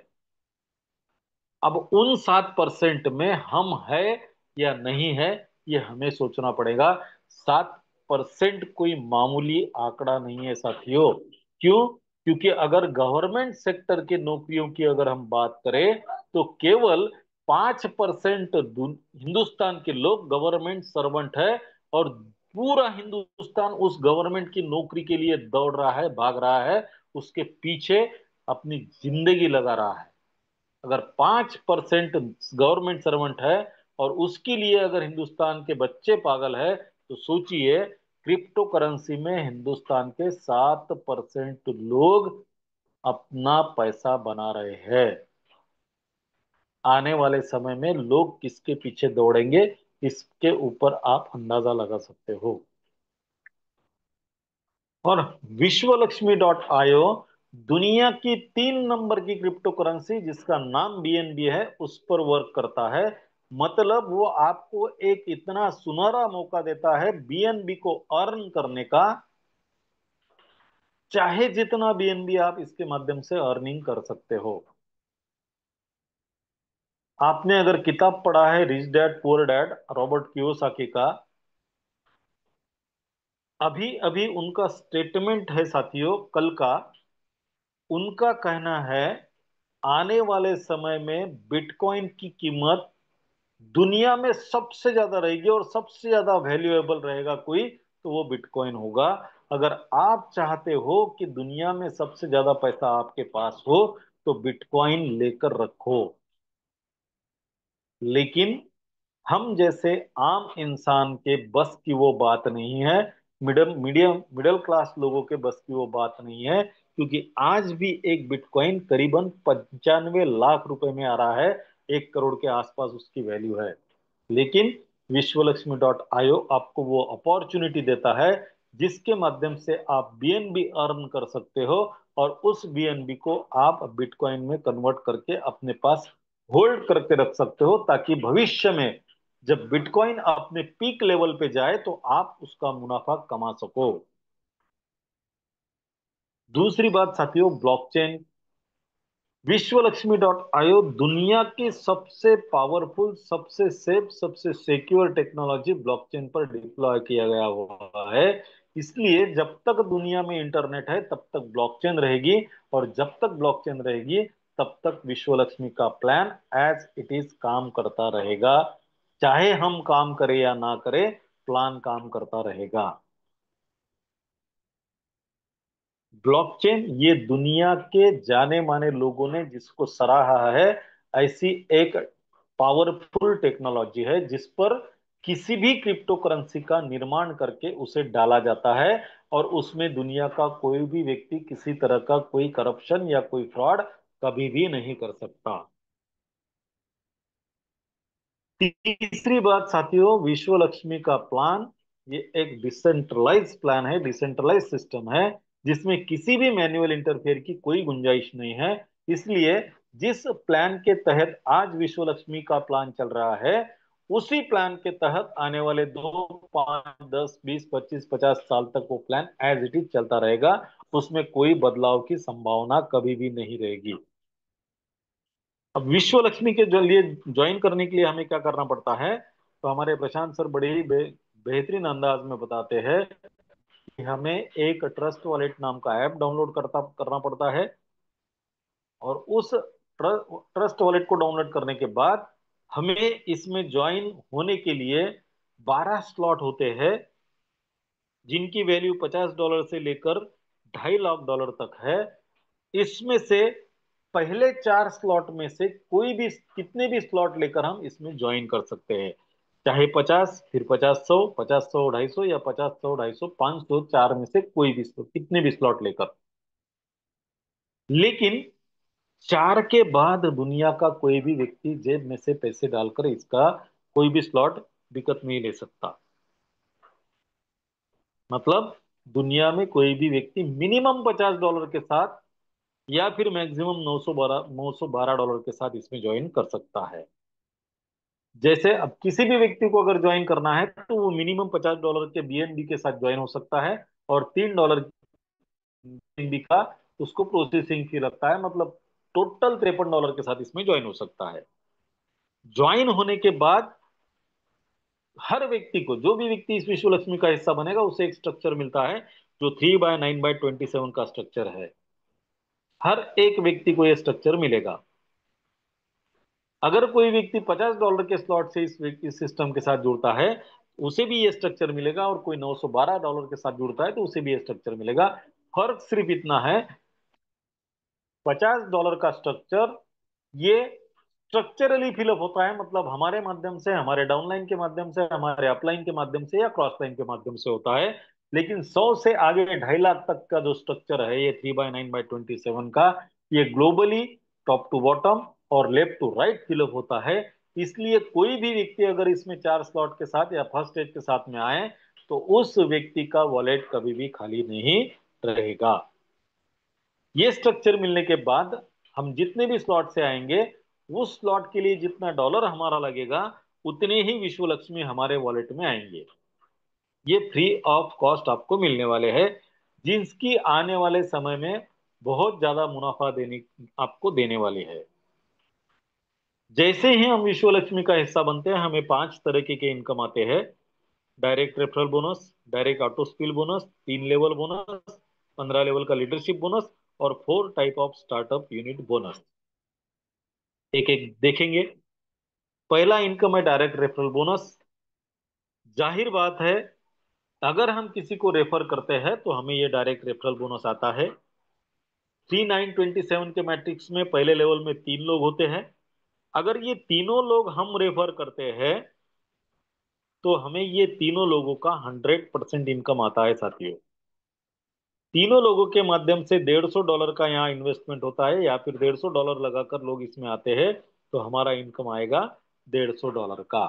अब उन 7% में हम है या नहीं है, ये हमें सोचना पड़ेगा। 7% कोई मामूली आंकड़ा नहीं है साथियों। क्यों? क्योंकि अगर गवर्नमेंट सेक्टर के नौकरियों की अगर हम बात करें तो केवल 5% हिंदुस्तान के लोग गवर्नमेंट सर्वेंट है और पूरा हिंदुस्तान उस गवर्नमेंट की नौकरी के लिए दौड़ रहा है, भाग रहा है, उसके पीछे अपनी जिंदगी लगा रहा है। अगर 5% गवर्नमेंट सर्वेंट है और उसके लिए अगर हिंदुस्तान के बच्चे पागल है, तो सोचिए क्रिप्टो करेंसी में हिंदुस्तान के 7% लोग अपना पैसा बना रहे हैं। आने वाले समय में लोग किसके पीछे दौड़ेंगे, इसके ऊपर आप अंदाजा लगा सकते हो। और विश्वलक्ष्मी दुनिया की 3 नंबर की क्रिप्टो करेंसी जिसका नाम बीएनबी है उस पर वर्क करता है। मतलब वो आपको एक इतना सुनहरा मौका देता है बीएनबी को अर्न करने का, चाहे जितना बीएनबी आप इसके माध्यम से अर्निंग कर सकते हो। आपने अगर किताब पढ़ा है rich dad poor dad Robert Kiyosaki का, अभी अभी उनका स्टेटमेंट है साथियों कल का। उनका कहना है आने वाले समय में बिटकॉइन की कीमत दुनिया में सबसे ज्यादा रहेगी और सबसे ज्यादा वैल्यूएबल रहेगा कोई, तो वो बिटकॉइन होगा। अगर आप चाहते हो कि दुनिया में सबसे ज्यादा पैसा आपके पास हो तो बिटकॉइन लेकर रखो। लेकिन हम जैसे आम इंसान के बस की वो बात नहीं है, मिडिल क्लास लोगों के बस की वो बात नहीं है, क्योंकि आज भी एक बिटकॉइन करीबन 95 लाख रुपए में आ रहा है। 1 करोड़ के आसपास उसकी वैल्यू है। लेकिन विश्वलक्ष्मी आपको वो अपॉर्चुनिटी देता है जिसके माध्यम से आप बीएनबी अर्न कर सकते हो और उस बीएनबी को आप बिटकॉइन में कन्वर्ट करके अपने पास होल्ड करके रख सकते हो, ताकि भविष्य में जब बिटकॉइन अपने पीक लेवल पे जाए तो आप उसका मुनाफा कमा सको। दूसरी बात साथियों, ब्लॉकचेन। विश्वलक्ष्मी दुनिया की सबसे पावरफुल, सबसे सेफ, सबसे सिक्योर टेक्नोलॉजी ब्लॉकचेन पर डिप्लॉय किया गया हुआ है। इसलिए जब तक दुनिया में इंटरनेट है तब तक ब्लॉकचेन रहेगी, और जब तक ब्लॉकचेन रहेगी तब तक विश्वलक्ष्मी का प्लान एज इट इज काम करता रहेगा। चाहे हम काम करें या ना करें, प्लान काम करता रहेगा। ब्लॉकचेन ये दुनिया के जाने माने लोगों ने जिसको सराहा है, ऐसी एक पावरफुल टेक्नोलॉजी है जिस पर किसी भी क्रिप्टो करेंसी का निर्माण करके उसे डाला जाता है, और उसमें दुनिया का कोई भी व्यक्ति किसी तरह का कोई करप्शन या कोई फ्रॉड कभी भी नहीं कर सकता। तीसरी बात साथियों, विश्व लक्ष्मी का प्लान ये एक डिसेंट्रलाइज प्लान है, डिसेंट्रलाइज सिस्टम है जिसमें किसी भी मैन्युअल इंटरफेयर की कोई गुंजाइश नहीं है। इसलिए जिस प्लान के तहत आज विश्व लक्ष्मी का प्लान चल रहा है, उसी प्लान के तहत आने वाले 2, 5, 10, 20, 25, 50 साल तक वो प्लान एज इट इज चलता रहेगा। उसमें कोई बदलाव की संभावना कभी भी नहीं रहेगी। अब विश्व लक्ष्मी के जो लिए ज्वाइन करने के लिए हमें क्या करना पड़ता है, तो हमारे प्रशांत सर बड़े ही बेहतरीन अंदाज में बताते हैं कि हमें एक ट्रस्ट वॉलेट नाम का ऐप डाउनलोड करना पड़ता है, और उस ट्रस्ट वॉलेट को डाउनलोड करने के बाद हमें इसमें ज्वाइन होने के लिए 12 स्लॉट होते हैं, जिनकी वैल्यू $50 से लेकर $2.5 लाख तक है। इसमें से पहले 4 स्लॉट में से कोई भी कितने भी स्लॉट लेकर हम इसमें ज्वाइन कर सकते हैं, चाहे 50, फिर 50, 100, 50, 100, 250 या 50, 100, 250, 500, चार में से कोई भी स्लॉट, कितने भी स्लॉट लेकर। लेकिन 4 के बाद दुनिया का कोई भी व्यक्ति जेब में से पैसे डालकर इसका कोई भी स्लॉट विकत नहीं ले सकता। मतलब दुनिया में कोई भी व्यक्ति मिनिमम $50 के साथ या फिर मैक्सिमम 912 $912 के साथ इसमें ज्वाइन कर सकता है। जैसे अब किसी भी व्यक्ति को अगर ज्वाइन करना है तो वो मिनिमम $50 के बीएनबी के साथ ज्वाइन हो सकता है, और $3 बीएनबी का उसको प्रोसेसिंग फी लगता है। मतलब टोटल $53 के साथ इसमें ज्वाइन हो सकता है। ज्वाइन होने के बाद हर व्यक्ति को, जो भी व्यक्ति इस विश्व लक्ष्मी का हिस्सा बनेगा, उसे एक स्ट्रक्चर मिलता है जो 3x9x27 का स्ट्रक्चर है। हर एक व्यक्ति को यह स्ट्रक्चर मिलेगा। अगर कोई व्यक्ति $50 के स्लॉट से इस सिस्टम के साथ जुड़ता है, उसे भी ये स्ट्रक्चर मिलेगा, और कोई $912 के साथ जुड़ता है तो उसे भी ये स्ट्रक्चर मिलेगा। फर्क सिर्फ इतना है, $50 का स्ट्रक्चर ये स्ट्रक्चरली फिलअप होता है, मतलब हमारे माध्यम से, हमारे डाउनलाइन के माध्यम से, हमारे अपलाइन के माध्यम से या क्रॉस लाइन के माध्यम से होता है। लेकिन 100 से आगे 2.5 लाख तक का जो स्ट्रक्चर है ये 3/9/27 का, ये ग्लोबली टॉप टू बॉटम और लेफ्ट टू राइट फिलअप होता है। इसलिए कोई भी व्यक्ति अगर इसमें 4 स्लॉट के साथ या फर्स्ट एज के साथ में आए तो उस व्यक्ति का वॉलेट कभी भी खाली नहीं रहेगा। ये स्ट्रक्चर मिलने के बाद हम जितने भी स्लॉट से आएंगे उस स्लॉट के लिए जितना डॉलर हमारा लगेगा उतने ही विश्व लक्ष्मी हमारे वॉलेट में आएंगे। ये फ्री ऑफ कॉस्ट आपको मिलने वाले हैं, जिसकी आने वाले समय में बहुत ज्यादा मुनाफा देने आपको देने वाली है। जैसे ही हम विश्व लक्ष्मी का हिस्सा बनते हैं हमें 5 तरीके के इनकम आते हैं। Direct referral bonus, direct auto spill bonus, 3 level bonus, 15 level का लीडरशिप बोनस और 4 type of startup unit bonus. एक एक देखेंगे। पहला इनकम है डायरेक्ट रेफरल बोनस। जाहिर बात है अगर हम किसी को रेफर करते हैं तो हमें ये डायरेक्ट रेफरल बोनस आता है। 3927 के मैट्रिक्स में पहले लेवल में 3 लोग होते हैं। अगर ये तीनों लोग हम रेफर करते हैं तो हमें ये तीनों लोगों का 100% इनकम आता है साथियों। तीनों लोगों के माध्यम से $150 का यहाँ इन्वेस्टमेंट होता है, या फिर $150 लगाकर लोग इसमें आते हैं तो हमारा इनकम आएगा $150 का।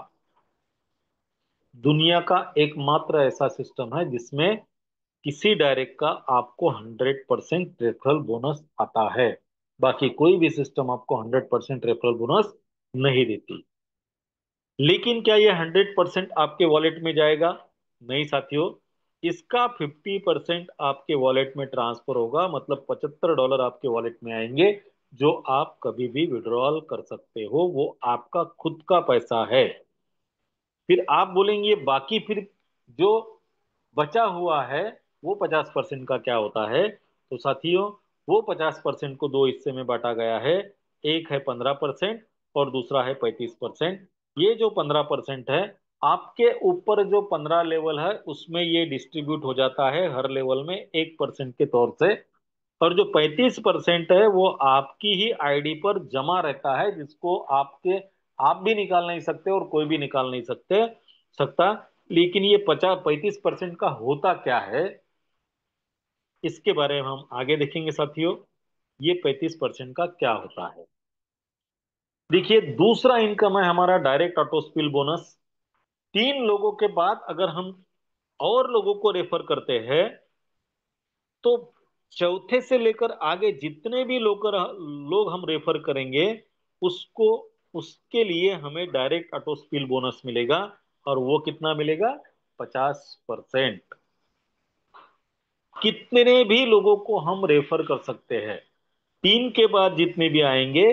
दुनिया का एकमात्र ऐसा सिस्टम है जिसमें किसी डायरेक्ट का आपको 100% रेफरल बोनस आता है। बाकी कोई भी सिस्टम आपको 100% रेफरल बोनस नहीं देती। लेकिन क्या ये 100% आपके वॉलेट में जाएगा? नहीं साथियों, इसका 50% आपके वॉलेट में ट्रांसफर होगा, मतलब $75 आपके वॉलेट में आएंगे जो आप कभी भी विड्रॉल कर सकते हो। वो आपका खुद का पैसा है। फिर आप बोलेंगे बाकी फिर जो बचा हुआ है वो 50% का क्या होता है? तो साथियों वो 50% को दो हिस्से में बांटा गया है। एक है 15% और दूसरा है 35%। ये जो 15% है आपके ऊपर जो 15 लेवल है उसमें ये डिस्ट्रीब्यूट हो जाता है हर लेवल में 1% के तौर से। और जो 35% है वो आपकी ही आईडी पर जमा रहता है, जिसको आप भी निकाल नहीं सकते और कोई भी निकाल नहीं सकता। लेकिन ये 35% का होता क्या है इसके बारे में हम आगे देखेंगे साथियों। ये 35% का क्या होता है? देखिए दूसरा इनकम है हमारा डायरेक्ट ऑटो स्पिल बोनस। 3 लोगों के बाद अगर हम और लोगों को रेफर करते हैं तो चौथे से लेकर आगे जितने भी लोग हम रेफर करेंगे उसको उसके लिए हमें डायरेक्ट ऑटो स्पिल बोनस मिलेगा। और वो कितना मिलेगा? 50%। कितने भी लोगों को हम रेफर कर सकते हैं, 3 के बाद जितने भी आएंगे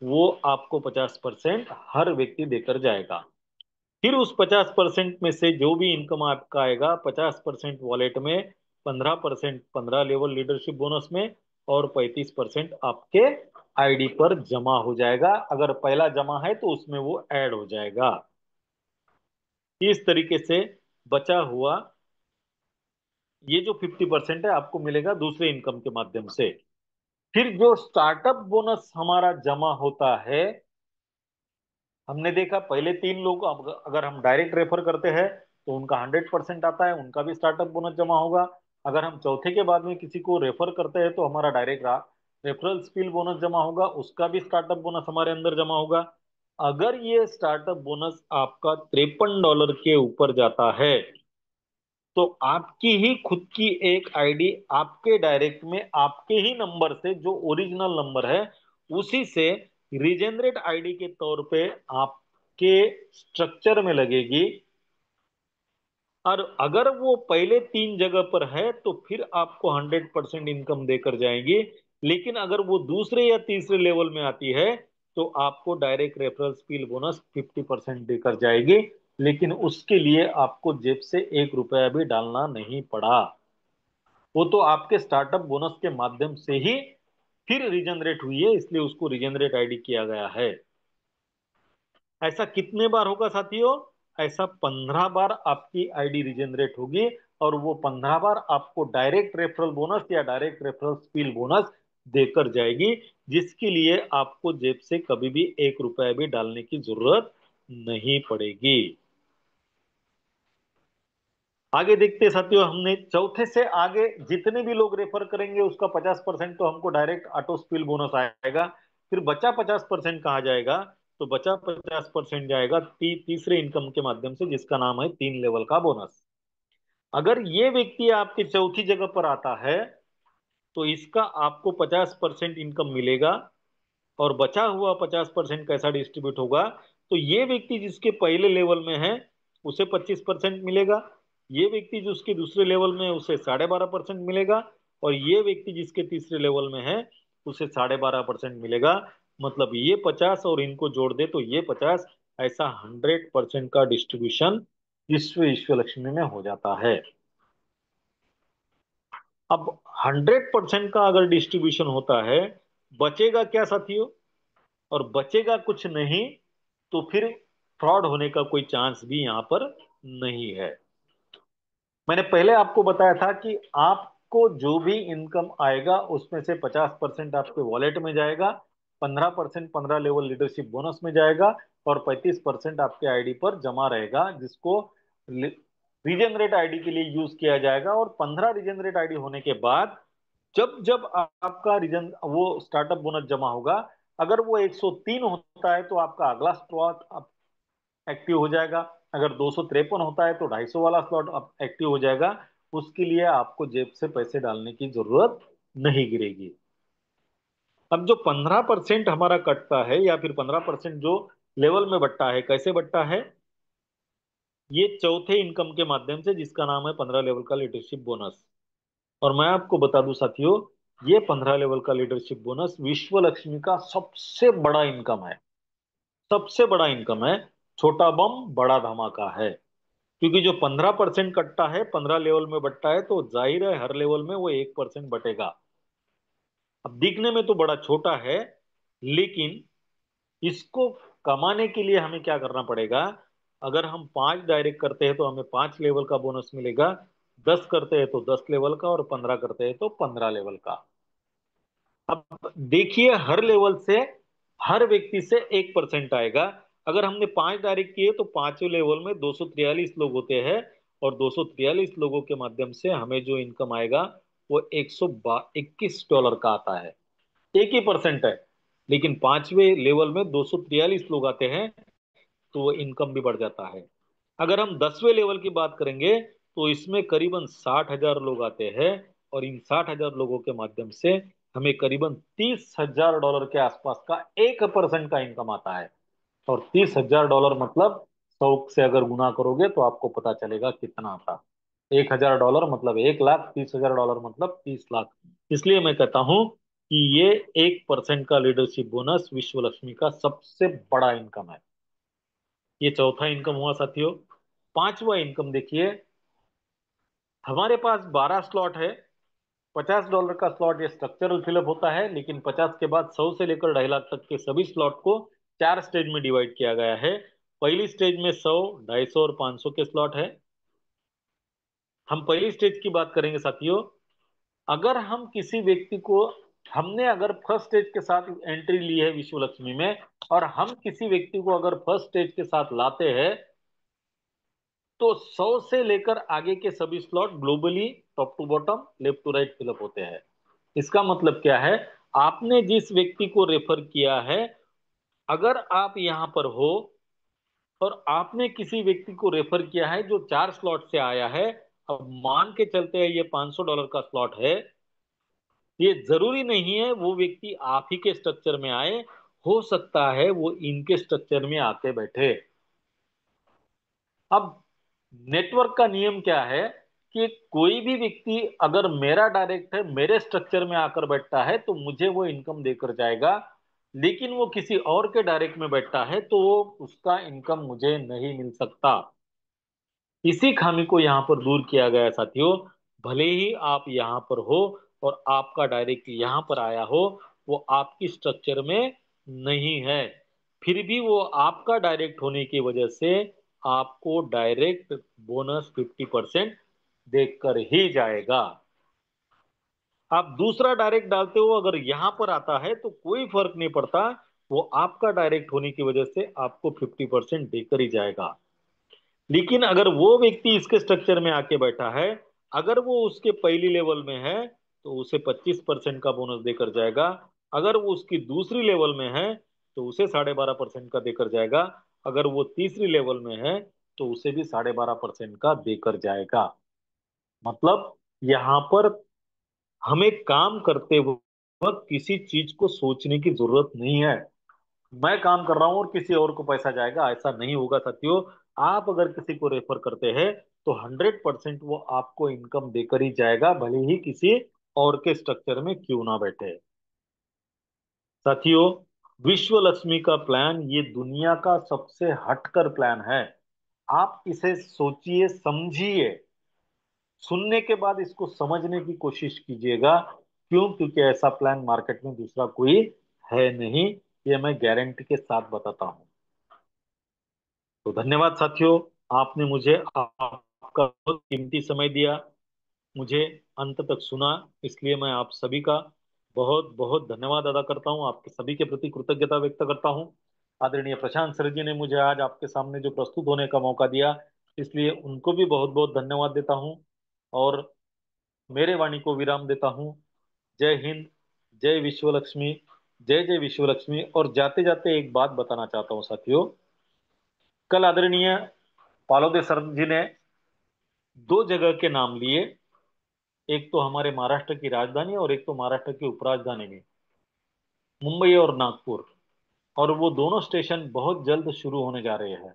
वो आपको 50% हर व्यक्ति देकर जाएगा। फिर उस 50% में से जो भी इनकम आपका आएगा 50% वॉलेट में, 15% 15 लेवल लीडरशिप बोनस में और 35% आपके आईडी पर जमा हो जाएगा। अगर पहला जमा है तो उसमें वो ऐड हो जाएगा। इस तरीके से बचा हुआ ये जो 50% है आपको मिलेगा दूसरे इनकम के माध्यम से। फिर जो स्टार्टअप बोनस हमारा जमा होता है, हमने देखा पहले 3 लोग अगर हम डायरेक्ट रेफर करते हैं तो उनका 100% आता है, उनका भी स्टार्टअप बोनस जमा होगा। अगर हम चौथे के बाद में किसी को रेफर करते हैं तो हमारा डायरेक्ट रेफरल स्पिल बोनस जमा होगा, उसका भी स्टार्टअप बोनस हमारे अंदर जमा होगा। अगर ये स्टार्टअप बोनस आपका $53 के ऊपर जाता है तो आपकी ही खुद की एक आईडी आपके डायरेक्ट में आपके ही नंबर से, जो ओरिजिनल नंबर है उसी से रीजेनरेट आईडी के तौर पे आपके स्ट्रक्चर में लगेगी। और अगर वो पहले 3 जगह पर है तो फिर आपको 100% इनकम देकर जाएंगी। लेकिन अगर वो दूसरे या तीसरे लेवल में आती है तो आपको डायरेक्ट रेफरल स्पिल बोनस 50% देकर जाएगी। लेकिन उसके लिए आपको जेब से 1 रुपया भी डालना नहीं पड़ा। वो तो आपके स्टार्टअप बोनस के माध्यम से ही फिर रीजनरेट हुई है, इसलिए उसको रीजनरेट आईडी किया गया है। ऐसा कितने बार होगा साथियों? ऐसा 15 बार आपकी आईडी रीजनरेट होगी और वो 15 बार आपको डायरेक्ट रेफरल बोनस या डायरेक्ट रेफरल स्पिल बोनस देकर जाएगी, जिसके लिए आपको जेब से कभी भी 1 रुपया भी डालने की जरूरत नहीं पड़ेगी। आगे देखते हैं साथियों, हमने चौथे से आगे जितने भी लोग रेफर करेंगे उसका 50% तो हमको डायरेक्ट ऑटो स्पिल बोनस आएगा। फिर बचा 50% कहाँ जाएगा? तो बचा 50% जाएगा तीसरे इनकम के माध्यम से, जिसका नाम है 3 लेवल का बोनस। अगर ये व्यक्ति आपके चौथी जगह पर आता है तो इसका आपको 50% इनकम मिलेगा, और बचा हुआ 50% कैसा डिस्ट्रीब्यूट होगा? तो ये व्यक्ति जिसके पहले लेवल में है उसे 25% मिलेगा, ये व्यक्ति जो उसके दूसरे लेवल में है उसे 12.5% मिलेगा, और ये व्यक्ति जिसके तीसरे लेवल में है उसे 12.5% मिलेगा। मतलब ये 50 और इनको जोड़ दे तो ये 50, ऐसा 100% का डिस्ट्रीब्यूशन विश्व लक्ष्मी में हो जाता है। अब 100% का अगर डिस्ट्रीब्यूशन होता है, बचेगा क्या साथियों? और बचेगा कुछ नहीं, तो फिर फ्रॉड होने का कोई चांस भी यहां पर नहीं है। मैंने पहले आपको बताया था कि आपको जो भी इनकम आएगा उसमें से 50% आपके वॉलेट में जाएगा, 15% 15 लेवल लीडरशिप बोनस में जाएगा, और 35% आपके आईडी पर जमा रहेगा, जिसको रीजनरेट आईडी के लिए यूज किया जाएगा। और 15 रीजनरेट आईडी होने के बाद जब जब आपका रीजन वो स्टार्टअप बोनस जमा होगा, अगर वो 103 होता है तो आपका अगला स्लॉट एक्टिव हो जाएगा। अगर 253 होता है तो 250 वाला स्लॉट एक्टिव हो जाएगा। उसके लिए आपको जेब से पैसे डालने की जरूरत नहीं गिरेगी। अब जो 15% हमारा कटता है, या फिर 15% जो लेवल में बट्टा है, कैसे बट्टा है? ये चौथे इनकम के माध्यम से, जिसका नाम है 15 लेवल का लीडरशिप बोनस। और मैं आपको बता दूं साथियों, ये 15 लेवल का लीडरशिप बोनस विश्व लक्ष्मी का सबसे बड़ा इनकम है। सबसे बड़ा इनकम है, छोटा बम बड़ा धमाका है। क्योंकि जो 15% कटता है 15 लेवल में बटता है, तो जाहिर है हर लेवल में वो 1% बटेगा। अब दिखने में तो बड़ा छोटा है, लेकिन इसको कमाने के लिए हमें क्या करना पड़ेगा? अगर हम 5 डायरेक्ट करते हैं तो हमें 5 लेवल का बोनस मिलेगा, 10 करते हैं तो 10 लेवल का, और 15 करते हैं तो 15 लेवल का। अब देखिए, हर लेवल से हर व्यक्ति से 1% आएगा। अगर हमने 5 डायरेक्ट किए तो पांचवें लेवल में 243 लोग होते हैं, और 243 लोगों के माध्यम से हमें जो इनकम आएगा वो $121 का आता है। 1 ही % है, लेकिन पांचवें लेवल में 243 लोग आते हैं तो वो इनकम भी बढ़ जाता है। अगर हम 10वें लेवल की बात करेंगे तो इसमें करीबन 60,000 लोग आते हैं, और इन 60,000 लोगों के माध्यम से हमें करीबन $30,000 के आसपास का 1% का इनकम आता है। और $30,000 मतलब 100 से अगर गुना करोगे तो आपको पता चलेगा कितना आता। $1,000 मतलब 1 लाख, $30,000 मतलब 30 लाख। इसलिए मैं कहता हूं कि ये 1% का लीडरशिप बोनस विश्व लक्ष्मी का सबसे बड़ा इनकम है। ये चौथा इनकम हुआ साथियों। पांचवा इनकम देखिए, हमारे पास 12 स्लॉट है। $50 का स्लॉट ये स्ट्रक्चरल फिलअप होता है, लेकिन 50 के बाद 100 से लेकर 2.5 लाख तक के सभी स्लॉट को 4 स्टेज में डिवाइड किया गया है। पहली स्टेज में 100, 250 और 500 के स्लॉट है। हम पहली स्टेज की बात करेंगे साथियों। अगर हम किसी व्यक्ति को, हमने अगर फर्स्ट स्टेज के साथ एंट्री ली है विश्व लक्ष्मी में, और हम किसी व्यक्ति को अगर फर्स्ट स्टेज के साथ लाते हैं, तो 100 से लेकर आगे के सभी slot globally top to bottom left to right fill up होते हैं। इसका मतलब क्या है? आपने जिस व्यक्ति को रेफर किया है, अगर आप यहां पर हो और आपने किसी व्यक्ति को रेफर किया है जो 4 स्लॉट से आया है, अब मान के चलते हैं ये $500 का स्लॉट है, ये जरूरी नहीं है वो व्यक्ति आप ही के स्ट्रक्चर में आए, हो सकता है वो इनके स्ट्रक्चर में आके बैठे। अब नेटवर्क का नियम क्या है कि कोई भी व्यक्ति अगर मेरा डायरेक्ट है, मेरे स्ट्रक्चर में आकर बैठता है तो मुझे वो इनकम देकर जाएगा, लेकिन वो किसी और के डायरेक्ट में बैठता है तो वो उसका इनकम मुझे नहीं मिल सकता। इसी खामी को यहाँ पर दूर किया गया है साथियों। भले ही आप यहाँ पर हो और आपका डायरेक्ट यहाँ पर आया हो, वो आपकी स्ट्रक्चर में नहीं है, फिर भी वो आपका डायरेक्ट होने की वजह से आपको डायरेक्ट बोनस 50% देकर ही जाएगा। आप दूसरा डायरेक्ट डालते हो, अगर यहां पर आता है तो कोई फर्क नहीं पड़ता, वो आपका डायरेक्ट होने की वजह से आपको 50% देकर ही जाएगा। लेकिन अगर वो व्यक्ति इसके स्ट्रक्चर में आके बैठा है, अगर वो उसके पहली लेवल में है तो उसे 25% का बोनस देकर जाएगा। अगर वो उसकी दूसरी लेवल में है तो उसे 12.5% का देकर जाएगा। अगर वो तीसरी लेवल में है तो उसे भी 12.5% का देकर जाएगा। मतलब यहाँ पर हमें काम करते वक्त किसी चीज को सोचने की जरूरत नहीं है। मैं काम कर रहा हूं और किसी और को पैसा जाएगा, ऐसा नहीं होगा साथियों। आप अगर किसी को रेफर करते हैं तो 100% वो आपको इनकम देकर ही जाएगा, भले ही किसी और के स्ट्रक्चर में क्यों ना बैठे। साथियों, विश्व लक्ष्मी का प्लान ये दुनिया का सबसे हटकर प्लान है। आप इसे सोचिए, समझिए, सुनने के बाद इसको समझने की कोशिश कीजिएगा। क्यों? क्योंकि ऐसा प्लान मार्केट में दूसरा कोई है नहीं, ये मैं गारंटी के साथ बताता हूं। तो धन्यवाद साथियों, आपने मुझे आपका बहुत कीमती समय दिया, मुझे अंत तक सुना, इसलिए मैं आप सभी का बहुत बहुत धन्यवाद अदा करता हूं, आपके सभी के प्रति कृतज्ञता व्यक्त करता हूं। आदरणीय प्रशांत सर जी ने मुझे आज आपके सामने जो प्रस्तुत होने का मौका दिया, इसलिए उनको भी बहुत बहुत धन्यवाद देता हूं। और मेरे वाणी को विराम देता हूं। जय हिंद, जय विश्व लक्ष्मी, जय जय विश्व लक्ष्मी। और जाते जाते एक बात बताना चाहता हूं साथियों, कल आदरणीय पालोदे सर जी ने दो जगह के नाम लिए, एक तो हमारे महाराष्ट्र की राजधानी और एक तो महाराष्ट्र की उपराजधानी में, मुंबई और नागपुर। और वो दोनों स्टेशन बहुत जल्द शुरू होने जा रहे हैं।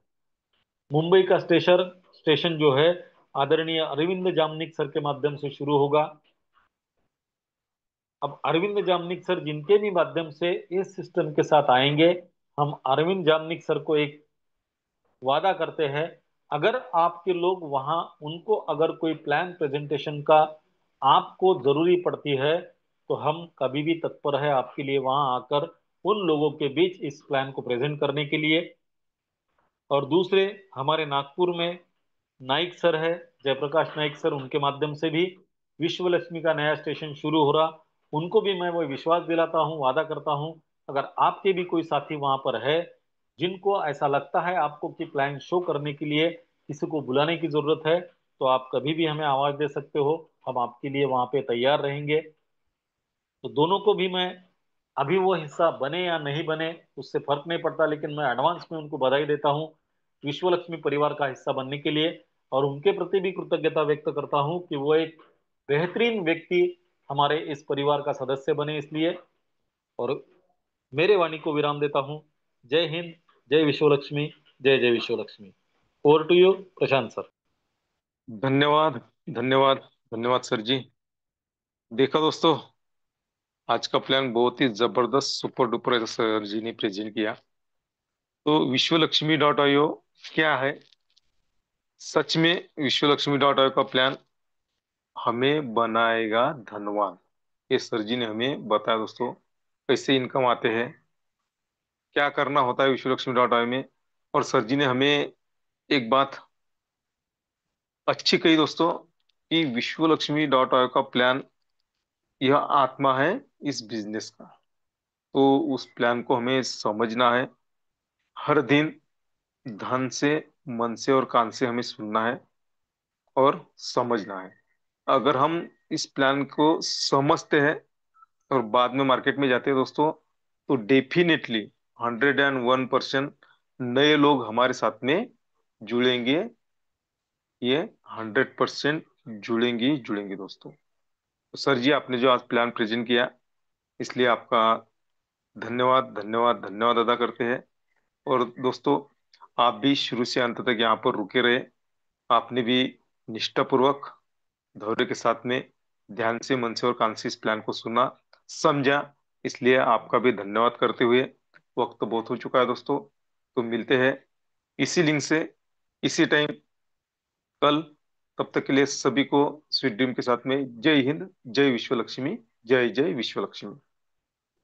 मुंबई का स्टेशन जो है आदरणीय अरविंद जामनिक सर के माध्यम से शुरू होगा। अब अरविंद जामनिक सर जिनके भी माध्यम से इस सिस्टम के साथ आएंगे, हम अरविंद जामनिक सर को एक वादा करते हैं, अगर आपके लोग वहां, उनको अगर कोई प्लान प्रेजेंटेशन का आपको जरूरी पड़ती है तो हम कभी भी तत्पर है आपके लिए वहां आकर उन लोगों के बीच इस प्लान को प्रेजेंट करने के लिए। और दूसरे हमारे नागपुर में नाइक सर है, जयप्रकाश नाइक सर, उनके माध्यम से भी विश्व लक्ष्मी का नया स्टेशन शुरू हो रहा। उनको भी मैं वो विश्वास दिलाता हूँ, वादा करता हूँ, अगर आपके भी कोई साथी वहां पर है जिनको ऐसा लगता है आपको कि प्लान शो करने के लिए किसी को बुलाने की जरूरत है, तो आप कभी भी हमें आवाज दे सकते हो, हम आपके लिए वहां पे तैयार रहेंगे। तो दोनों को भी मैं, अभी वो हिस्सा बने या नहीं बने उससे फर्क नहीं पड़ता, लेकिन मैं एडवांस में उनको बधाई देता हूँ विश्व लक्ष्मी परिवार का हिस्सा बनने के लिए। और उनके प्रति भी कृतज्ञता व्यक्त करता हूँ कि वो एक बेहतरीन व्यक्ति हमारे इस परिवार का सदस्य बने, इसलिए। और मेरे वाणी को विराम देता हूँ। जय हिंद, जय विश्व लक्ष्मी, जय जय Vishwa Lakshmi. Over to you Prashant sir. धन्यवाद, धन्यवाद, धन्यवाद सर जी। देखा दोस्तों, आज का प्लान बहुत ही जबरदस्त सुपर डुपर सर जी ने प्रेजेंट किया। तो विश्वलक्ष्मी.io क्या है? सच में विश्वलक्ष्मी.io का प्लान हमें बनाएगा धनवान। ये सर जी ने हमें बताया दोस्तों, कैसे इनकम आते हैं, क्या करना होता है विश्वलक्ष्मी.io में। और सर जी ने हमें एक बात अच्छी कही दोस्तों, कि विश्वलक्ष्मी.io का प्लान यह आत्मा है इस बिजनेस का। तो उस प्लान को हमें समझना है, हर दिन धन से, मन से और कान से हमें सुनना है और समझना है। अगर हम इस प्लान को समझते हैं और बाद में मार्केट में जाते हैं दोस्तों, तो डेफिनेटली 101% नए लोग हमारे साथ में जुड़ेंगे। ये 100% जुड़ेंगे ही जुड़ेंगे दोस्तों। तो सर जी, आपने जो आज प्लान प्रेजेंट किया, इसलिए आपका धन्यवाद, धन्यवाद, धन्यवाद अदा करते हैं। और दोस्तों, आप भी शुरू से अंत तक यहाँ पर रुके रहे। आपने भी निष्ठापूर्वक, धैर्य के साथ में, ध्यान से, मन से और कान से इस प्लान को सुना, समझा, इसलिए आपका भी धन्यवाद करते हुए, वक्त तो बहुत हो चुका है दोस्तों, तो मिलते हैं इसी लिंक से, इसी टाइम, कल। तब तक के लिए सभी को स्वीट ड्रीम के साथ में जय हिंद, जय विश्व लक्ष्मी, जय जय विश्व लक्ष्मी।